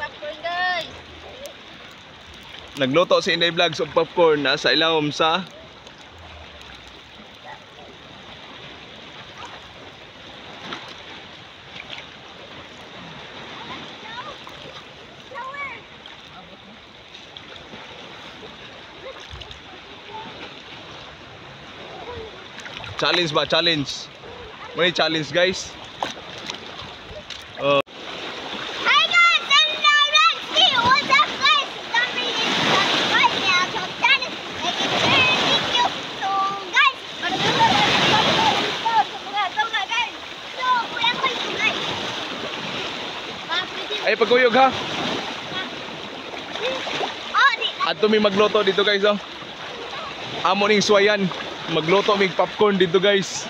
popcorn guys. Nagluto si Inday Vlogs og popcorn na sa ilawom sa challenge ba? Challenge. May challenge guys. Hi guys, and let's see what's up guys. Don't forget to subscribe now. So Dennis, make it very thank you. So guys, tama guys. So kuya ko yung guys. Ay pagkuyog ha. Oh, di. Adto mi magluto dito guys oh. Amo ning suwayan. Magluto mig popcorn dito guys.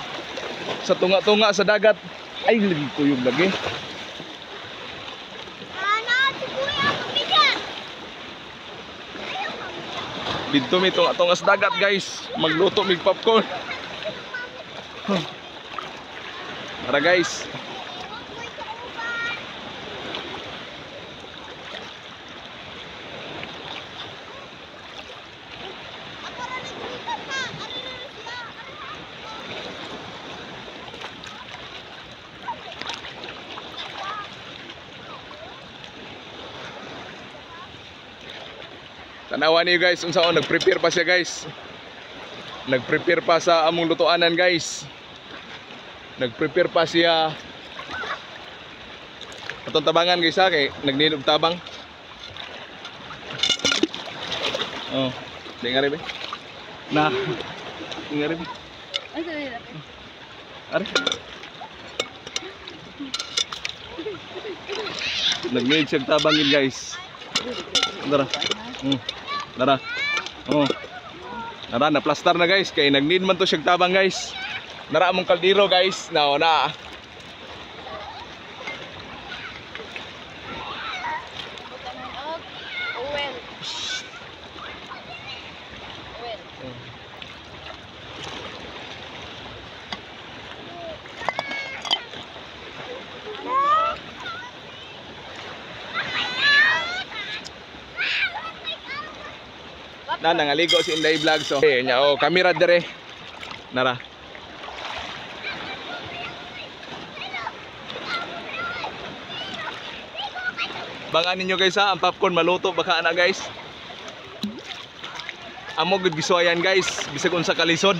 Sa tunga-tunga sa dagat. Ay lagi kuyog lagi. Dito mi tunga-tunga sa dagat guys. Magluto mig popcorn. Tara guys. Tanawan niyo guys, unsaon nag-prepare pa siya guys. Nag-prepare pa sa among lutuanan guys. Nag-prepare pa siya. Atong tabangan guys ha, kay nagniid og tabang. Oh, di nga rin. Na. Di nga rin. Ay, sorry. Are. Nagniid siya og tabangin guys. Dara. Dara. Oh. Dara na plaster na guys kay nag-need man to siyang tabang guys. Dara among kaldero guys. Na. Na nangaligo si Inday Vlogs so. Okay, nya oh, kamera dire. Nara. Bangan ninyo guys ha, ang popcorn maluto baka ana guys. Amo gud gisuayan guys, bisag unsa kalisod.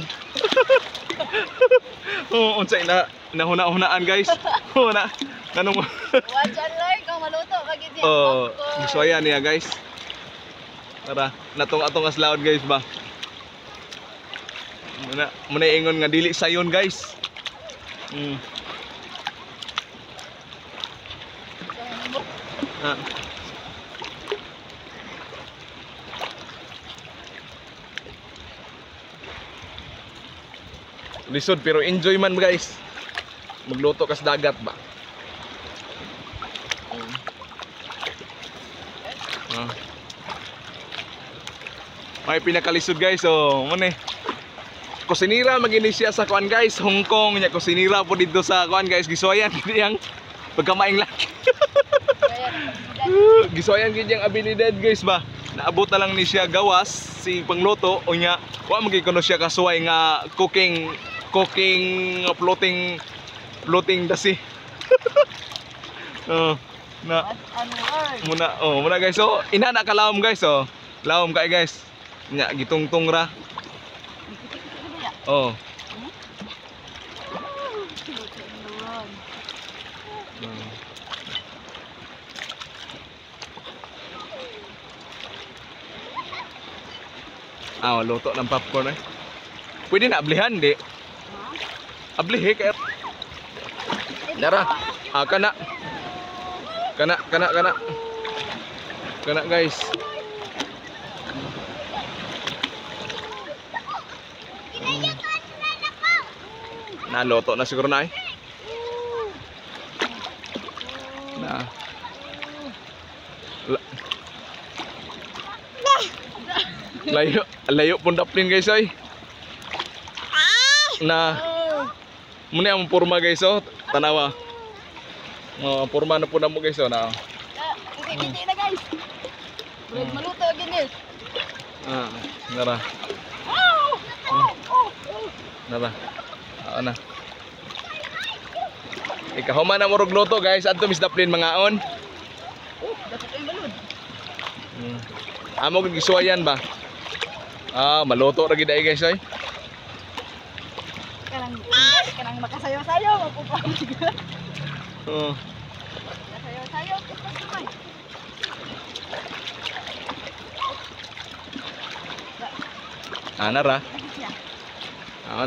Oh, unsa ina nahuna-hunaan guys. Huna. Kanong Wajan lang kung maluto kag idi. oh, gisuayan niya guys. Tara, natong-atong as loud guys ba. Muna ingon nga dili sayon guys. Lisod pero enjoy man guys. Magluto kas dagat ba. May pinakalisod guys, so muna kusinira magini siya sa kuan guys, Hong Kong nya kusinira po dito sa kuan guys, gisuayan gid yang pagkamaing laki. Gisuayan gid yang abilidad guys ba. Naabot na lang ni siya gawas si pangluto o nya wa magid kuno siya kasuway nga cooking floating dasi. Na muna guys, so ina na kalawom guys, so lawom kay guys. Nya gitungtong ra. Oh. Luto ng popcorn eh. Pwede na ablihan di. Ablihe kay. Dara. Kana guys. Naluto na siguro na eh. Layo pun daplin guys oy. Na muna ang purma guys oh, tanawa. Oh, purma na po na mo guys oh na. Biti na guys. Bread maluto gini. Nara. Nara. Na. Ikahuman na murog luto guys. Adto Miss Daplin mangaon. Dapat yung balod. Amo kag gisuwayan ba? Maluto ra gid ay guys oy. Kanang makasayo-sayo, mapupang siguro. Oo. Makasayo-sayo, tapos naman. Nara.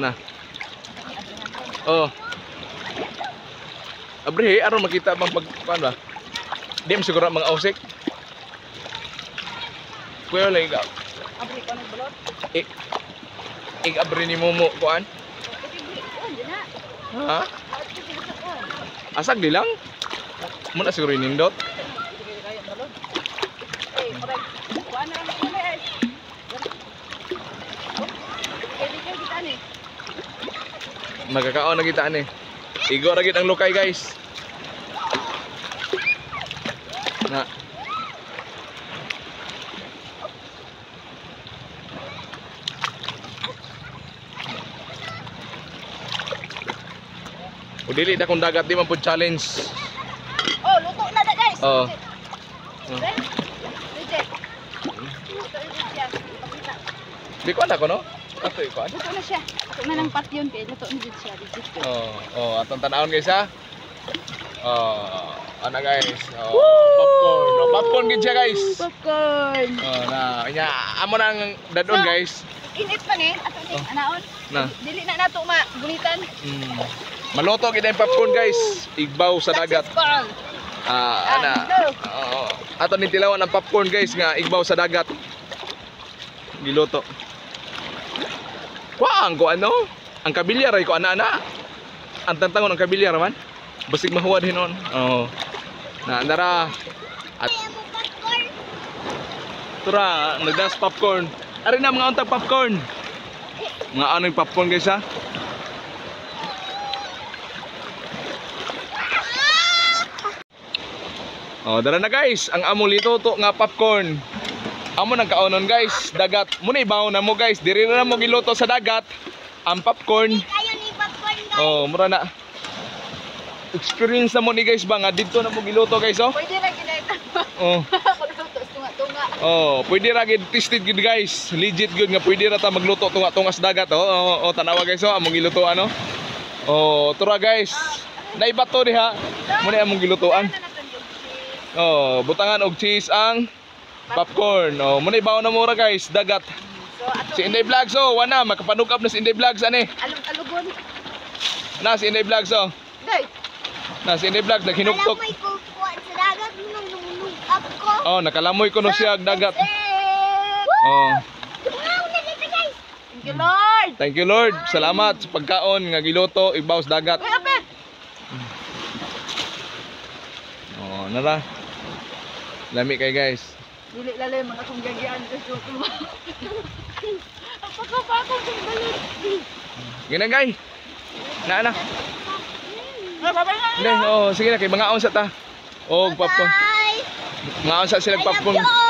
Na. Oh. Abre, aron makita bang pagkuan ba? Di mo siguro mga ausik. Kuya lagi ka. Abri ko ng balot. Abri ni Momo kuan. Ha? Asag di lang? Muna siguro inindot. Magkakaon na kita ani. Igo ra gid ang lukay guys. Na. O dili na kung dagat di man pud challenge. Oh, luto na na guys. Oo. Legit. Luto na siya. Pakita. Di ko na ko no? Ato iko. Luto na siya. Ako na lang pat yun kaya luto na siya. Legit. Atong tanawon guys ha. Ana guys. Popcorn. Popcorn gid siya guys. Popcorn. Na inya amo nang dadon guys. Init pa ni ato ni anaon. Na. Dili na nato magulitan. Maluto gid ang popcorn guys. Igbaw sa dagat. Ana. Ato ni tilawan ang popcorn guys nga igbaw sa dagat. Giluto. Kuang ko ano? Ang kabilyar ay ko ana-ana. Ang tantangon ang kabilyar man. Basig mahuwad hinon. Nara. At tura, nagdas popcorn. Ari na mga untag popcorn. Mga ano yung popcorn guys ha? Dara na guys, ang among lituto nga popcorn. Amo nang kaonon guys, dagat. Muna ibaw na mo guys, diri na mo giluto sa dagat ang popcorn. Kayo ni popcorn guys. Mura na. Experience na mo ni guys ba nga dito na mo giluto guys Pwede ra ginaitan. Ako luto tunga-tunga. Pwede ra gid tested gid guys. Legit good nga pwede ra ta magluto tunga-tunga sa dagat tanawa guys among giluto ano. Tura guys. Naibato diha. Muna among gilutoan. Butangan og cheese ang popcorn. Muna ibaw na mura guys, dagat. Si Inday Vlogs wana makapanukap na si Inday Vlogs ani. Alugon. Na si Inday Vlogs Day. Na si Inday Vlogs naghinuktok. Alam mo ikukuha sa dagat nung lumulugap ko. Nakalamoy ko no siya dagat. Wow, nalito guys. Thank you Lord. Thank you Lord. Salamat sa pagkaon nga giluto ibaw sa dagat. Uy, ape. Nara. Lami kay guys. Dili lalay mga kong gagian ko. Apakapakong balit. Ginagay. Na. Babay na. Sige na kay mga onsa ta. Popcorn. Bye. Mga onsa sila I love popcorn. you all.